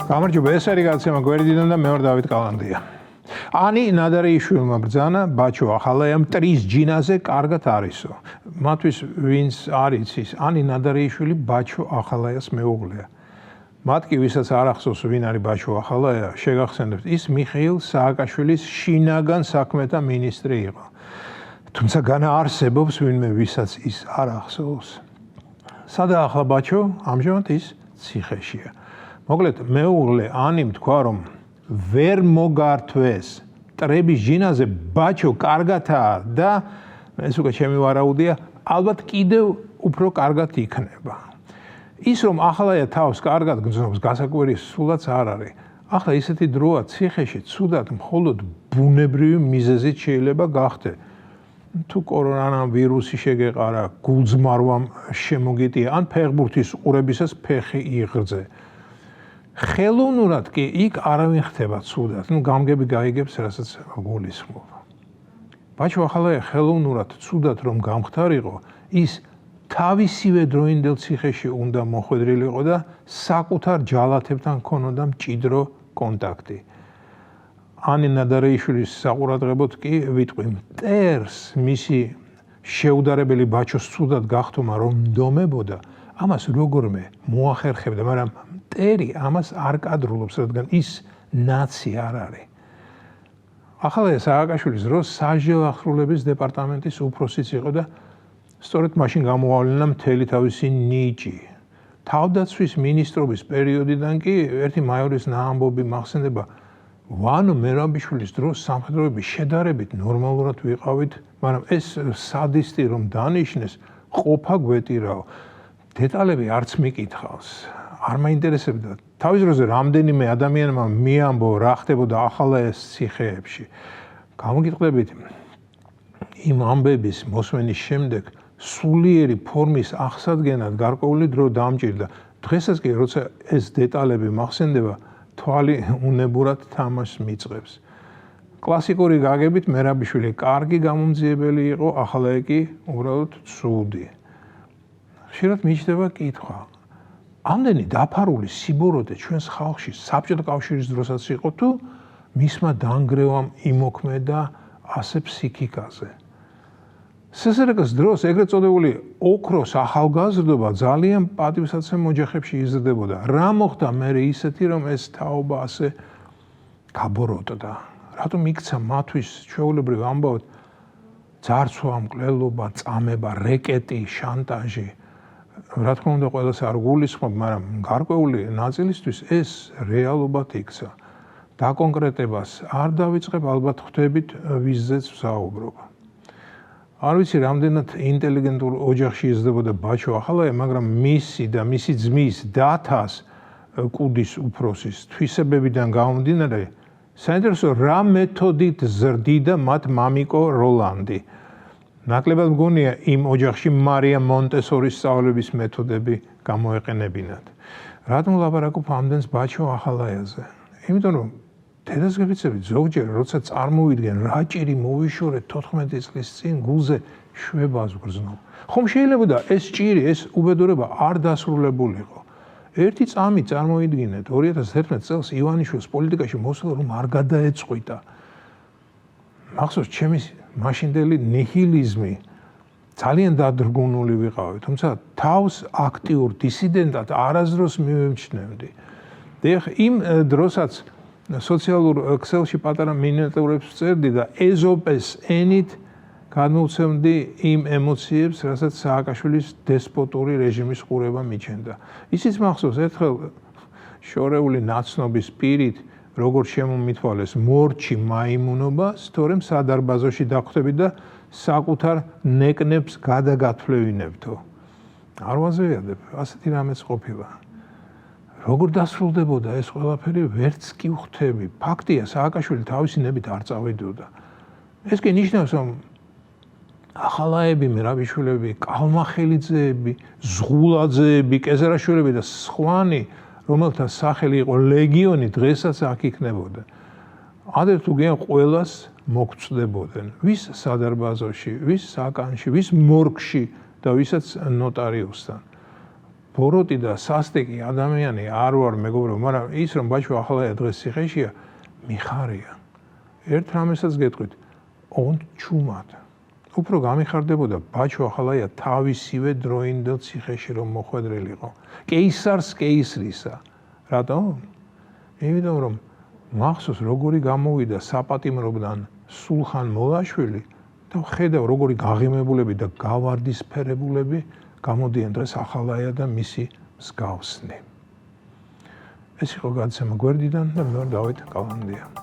გამარჯობა, ეს არის გაცემა გვერდიდან და მე ვარ დავით კალანდია. ანი ნადარეიშვილმა ბრძანა ბაჩო ახალაიამ ტრის ჯინაზე კარგად არისო. მათთვის ვინც არ იცის, ანი ნადარეიშვილი ბაჩო ახალაიას მეუღლეა. მათ კი ვისაც არ ახსოვს ვინ არის ბაჩო ახალაია, შეგახსენებთ, ის მიხეილ სააკაშვილის შინაგან საქმეთა მინისტრი იყო. თუმცა განაარსებობს ვინმე ვისაც ის არ ახსოვს. სადაა ახლა ბაჩო? ამჟამად ის ციხეშია. მოკლედ მეუღლე ანიმ თქვა რომ ვერ მოგართვეს ტრების ჯინაზე ბაჩო კარგათაა და ეს უკვე ჩემი ვარაუდია ალბათ კიდევ უფრო კარგად იქნება. ის რომ ახალაია თავს კარგად გრძნობს გასაკვირი სულაც არ არის. ახლა ისეთი დროა ციხეში ცუდად მხოლოდ ბუნებრივი მიზეზით შეიძლება გახდე. თუ კორონავირუსი შეგეყარა, გულძმარვამ შემოგიტია ან ფეხბურთის ყურებისას ფეხი იღრძე. ხელოვნურად კი იქ არავინ ხდება ცუდად, გამგები გაიგებს, რასაც გულისხმობ. ბაჩო ახალაია ხელოვნურად ცუდად რომ გამხდარიყო, ის თავისივე დროინდელ ციხეში უნდა მოხვედრილიყო და საკუთარ ჯალათებთან ქონოდა მჭიდრო კონტაქტი. ანი ნადარეიშვილის საყურადღებოდ კი ვიტყვი მტერს მისი შეუდარებელი ბაჩოს ცუდად გახტომა რომ ნდომებოდა, ამას როგორმე მოახერხებდა, მაგრამ მტერი ამას არ კადრულობს, რადგან ის ნაცი არ არის. ახალაია სააკაშვილის დროს საჯარო ახსრულების დეპარტამენტის უფროსიც იყო და სწორედ მაშინ გამოავლინა მთელი თავისი ნიჭი. თავდაცვის მინისტრობის პერიოდიდან კი ერთი მაიორის ნაამბობი მახსენდება, ვანო მერაბიშვილის დროს სამხედროები შედარებით ნორმალურად ვიყავით, მაგრამ ეს სადისტი რომ დანიშნეს, ყოფა გვეტირაო. დეტალები არც მიკითხავს. არ მაინტერესებდა. თავის დროზე რამდენიმე ადამიანმა მიამბო რა ხდებოდა ახალაიას ციხეებში. გამოგიტყდებით, იმ ამბების მოსმენის შემდეგ სულიერი ფორმის აღსადგენად გარკვეული დრო დამჭირდა. დღესაც კი როცა ეს დეტალები მახსენდება, თვალი უნებურად თამაშს მიწყებს. კლასიკური გაგებით მერაბიშვილი კარგი გამომძიებელი იყო, ახალაია კი უბრალოდ ცუდი. ხშირად მიჩნდება კითხვა. ამდენი დაფარული სიბოროტე ჩვენს ხალხში საბჭოთა კავშირის დროსაც იყო თუ მისმა დანგრევამ იმოქმედა ასე ფსიქიკაზე. სსრგ-ს დროს ეგრეთ წოდებული ოქროს ახალგაზრდობა ძალიან პატივსაცემ ოჯახებში იზრდებოდა. რა მოხდა მერე ისეთი რომ ეს თაობა ასე გაბოროტდა? რატომ იქცა მათთვის ჩვეულებრივ ამბავად ძარცვა, მკვლელობა, წამება, რეკეტი, შანტაჟი? რა თქმა უნდა ყველას არ გულისხმობ, მაგრამ გარკვეული ნაწილისთვის ეს რეალობად იქცა. დაკონკრეტებას არ დავიწყებ, ალბათ ხვდებით ვიზეც ვსაუბრობ. არ ვიცი რამდენად ინტელიგენტურ ოჯახში იზრდებოდა ბაჩო ახალაია, მაგრამ მისი და მისი ძმის დათას კუდის უფროსის თვისებებიდან გამომდინარე, საინტერესო რა მეთოდით ზრდიდა მათ მამიკო როლანდი. ნაკლებად მგონია იმ ოჯახში მარია მონტესორის სწავლების მეთოდები გამოეყენებინათ. რატომ ვლაპარაკობ ამდენს ბაჩო ახალაიაზე? იმიტომ რომ დედას-გებიცები ზოგჯერ როცა წარმოვიდგენ რა ჭირი მოვიშორე 14 წლის წინ გულზე შვებას ვგრძნობ. ხომ შეიძლებოდა ეს ჭირი, ეს უბედურება არ დასრულებულიყო. ერთი წამი წარმოიდგინეთ 2011 წელს ივანიშვილს პოლიტიკაში მოსვლა რომ არ გადაეწყვიტა. მახსოვს ჩემი მაშინდელი ნიჰილიზმი ძალიან დადრგუნული ვიყავი, თუმცა თავს აქტიურ დისიდენტად არასდროს მივემჩნევდი. იმ დროსაც სოციალურ ქსელში პატარა მინიატიურებს ვწერდი და ეზოპეს ენით გადმოვცემდი იმ ემოციებს, რასაც სააკაშვილის დესპოტური რეჟიმის ყურება მიჩენდა. ისიც მახსოვს ერთხელ შორეული ნაცნობის პირით როგორ შემომითვალეს მორჩი მაიმუნობას, თორემ სადარბაზოში დახვდები და საკუთარ ნეკნებს გადაგათვლევინებთო. არ ვაზრიადებ, ასეთი რამეც ყოფილა. როგორ დასრულდებოდა ეს ყველაფერი, ვერც კი ვხვდები. ფაქტია, სააკაშვილი თავისი ნებით არ წავიდოდა. ეს კი ნიშნავს, რომ ახალაები, მერაბიშვილები, კალმახელიძეები, ზღულაძეები, კეზერაშვილები და სხვანი, რომელთა სახელი იყო ლეგიონი, დღესაც აქ იქნებოდა. ადრე თუ გიან ყველას მოგწდებოდნენ. ვის სადარბაზოში, ვის საკანში, ვის მორგში და ვისაც ნოტარიუსთან. ბოროტი და სასტიკი ადამიანი არ ვარ მეგობრებო, მაგრამ ის რომ ბაჩო ახალაია დღეს ციხეშია, მიხარია. ერთ რამესაც გეტყვით, ონტ ჩუმად. უფრო გამიხარდებოდა ბაჩო ახალაია თავისივე დროინდელ ციხეში რომ მოხვედრილიყო. კეისარს კეისრისა. რატომ? იმიტომ რომ მახსოვს როგორი გამოვიდა საპატიმრობდან სულხან მოლაშვილი და ხედავ როგორი გაღიმებულები და გავარდისფერებულები გამოდიან დღეს ახალაია და მისი მსგავსნი. ეს იყო გადაცემა გვერდიდან და მე ვარ დავით კალანდია.